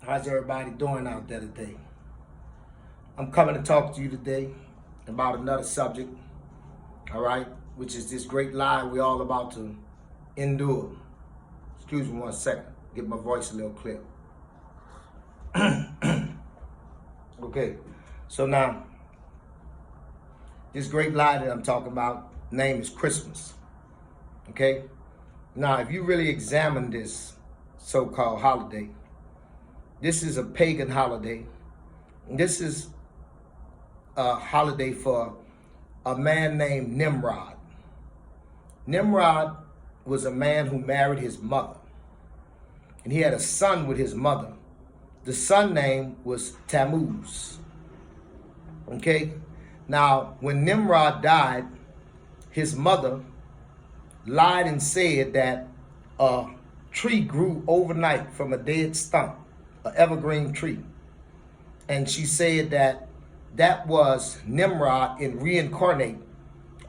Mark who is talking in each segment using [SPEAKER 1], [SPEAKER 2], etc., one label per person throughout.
[SPEAKER 1] How's everybody doing out there today? I'm coming to talk to you today about another subject, all right, which is this great lie we all about to endure. Excuse me 1 second, get my voice a little clear. Okay, so now, this great lie that I'm talking about, name is Christmas, okay? Now, if you really examine this so-called holiday, this is a pagan holiday. This is a holiday for a man named Nimrod. Nimrod was a man who married his mother, and he had a son with his mother. The son name was Tammuz. Okay? Now, when Nimrod died, his mother lied and said that a tree grew overnight from a dead stump, an evergreen tree. And she said that that was Nimrod in reincarnate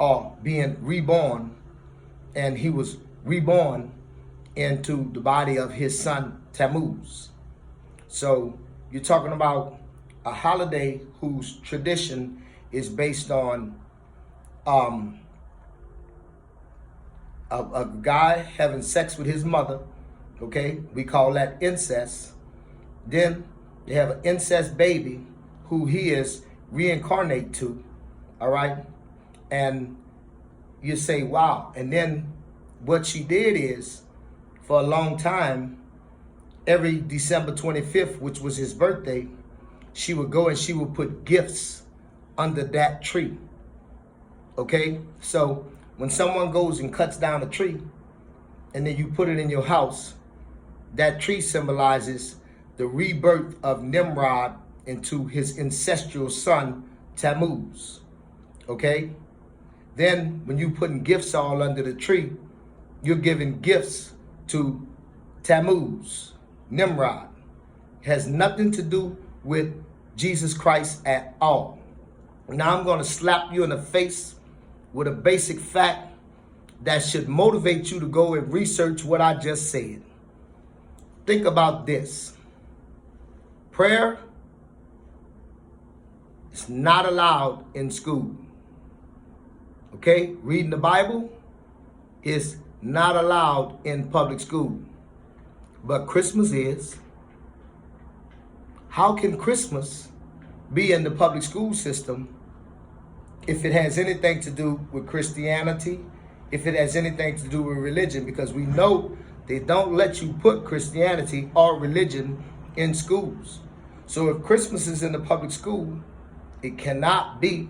[SPEAKER 1] or being reborn, and he was reborn into the body of his son Tammuz. So you're talking about a holiday whose tradition is based on a guy having sex with his mother, okay? We call that incest. Then they have an incest baby who he is reincarnate to, all right? And you say, wow. And then what she did is, for a long time, every December 25th, which was his birthday, she would go and she would put gifts under that tree, okay? So when someone goes and cuts down a tree and then you put it in your house, that tree symbolizes the rebirth of Nimrod into his ancestral son, Tammuz, okay? Then when you putting gifts all under the tree, you're giving gifts to Tammuz, Nimrod. It has nothing to do with Jesus Christ at all. Now I'm going to slap you in the face with a basic fact that should motivate you to go and research what I just said. Think about this. Prayer is not allowed in school. Okay? Reading the Bible is not allowed in public school. But Christmas is. How can Christmas be in the public school system if it has anything to do with Christianity, if it has anything to do with religion? Because we know they don't let you put Christianity or religion in schools. So if Christmas is in the public school, it cannot be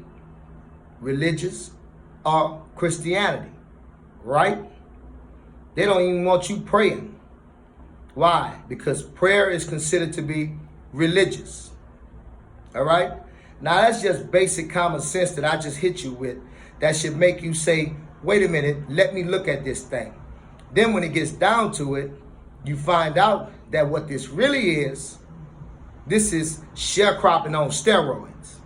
[SPEAKER 1] religious or Christianity, right? They don't even want you praying. Why? Because prayer is considered to be religious, all right? Now that's just basic common sense that I just hit you with. That should make you say, wait a minute, let me look at this thing. Then when it gets down to it, you find out that what this really is, this is sharecropping on steroids.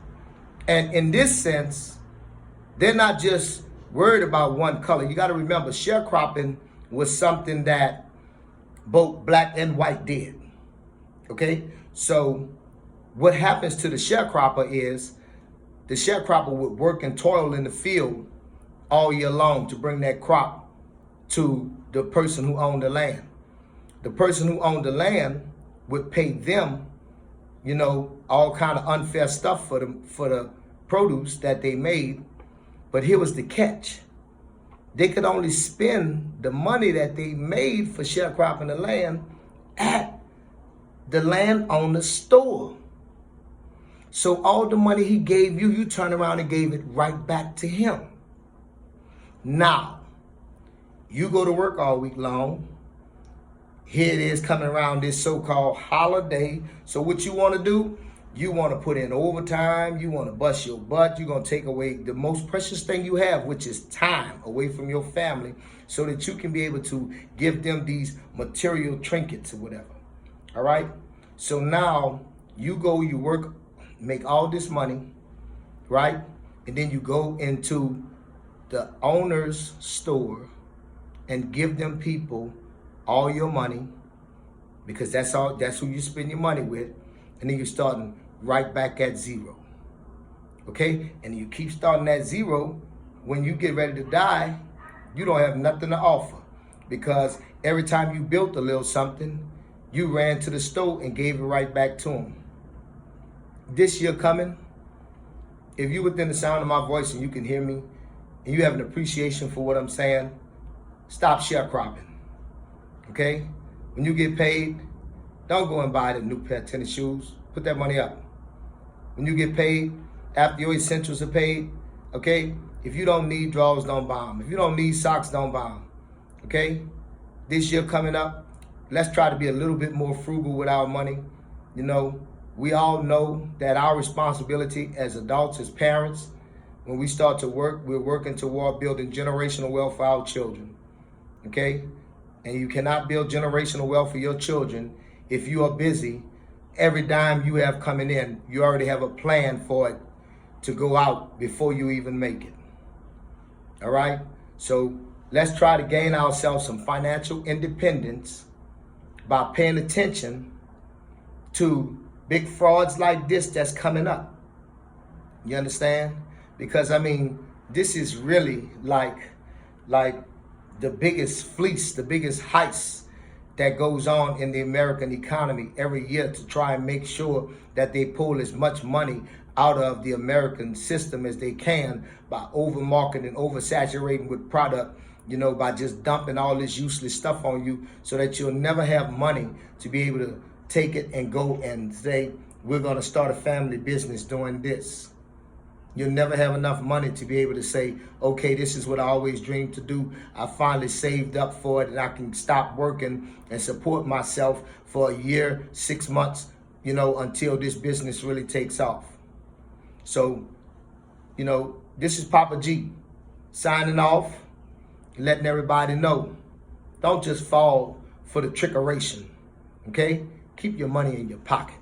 [SPEAKER 1] And in this sense, they're not just worried about one color. You got to remember, sharecropping was something that both black and white did, okay? So what happens to the sharecropper is the sharecropper would work and toil in the field all year long to bring that crop to the person who owned the land. The person who owned the land would pay them, you know, all kind of unfair stuff for the produce that they made. But here was the catch. They could only spend the money that they made for sharecropping the land at the landowner's store. So all the money he gave you, you turn around and gave it right back to him. Now, you go to work all week long. Here it is coming around this so-called holiday. So what you want to do? You want to put in overtime. You want to bust your butt. You're going to take away the most precious thing you have, which is time, away from your family, so that you can be able to give them these material trinkets or whatever. All right? So now you go, you work, make all this money, right? And then you go into the owner's store and give them people all your money, because that's who you spend your money with, and then you're starting right back at zero. Okay? And you keep starting at zero. When you get ready to die, you don't have nothing to offer, because every time you built a little something, you ran to the store and gave it right back to them. This year coming, if you're within the sound of my voice and you can hear me, and you have an appreciation for what I'm saying, stop sharecropping. Okay? When you get paid, don't go and buy the new pair of tennis shoes. Put that money up. When you get paid, after your essentials are paid, okay? If you don't need drawers, don't buy them. If you don't need socks, don't buy them. Okay? This year coming up, let's try to be a little bit more frugal with our money. You know, we all know that our responsibility as adults, as parents, when we start to work, we're working toward building generational wealth for our children. Okay? And you cannot build generational wealth for your children if you are busy. Every dime you have coming in, you already have a plan for it to go out before you even make it. All right? So let's try to gain ourselves some financial independence by paying attention to big frauds like this that's coming up. You understand? Because, I mean, this is really like the biggest fleece, the biggest heist that goes on in the American economy every year to try and make sure that they pull as much money out of the American system as they can by over-marketing, oversaturating with product, you know, by just dumping all this useless stuff on you so that you'll never have money to be able to take it and go and say, we're going to start a family business doing this. You'll never have enough money to be able to say, okay, this is what I always dreamed to do. I finally saved up for it, and I can stop working and support myself for a year, 6 months, you know, until this business really takes off. So, you know, this is Papa G signing off, letting everybody know, don't just fall for the trickeration, okay? Keep your money in your pocket.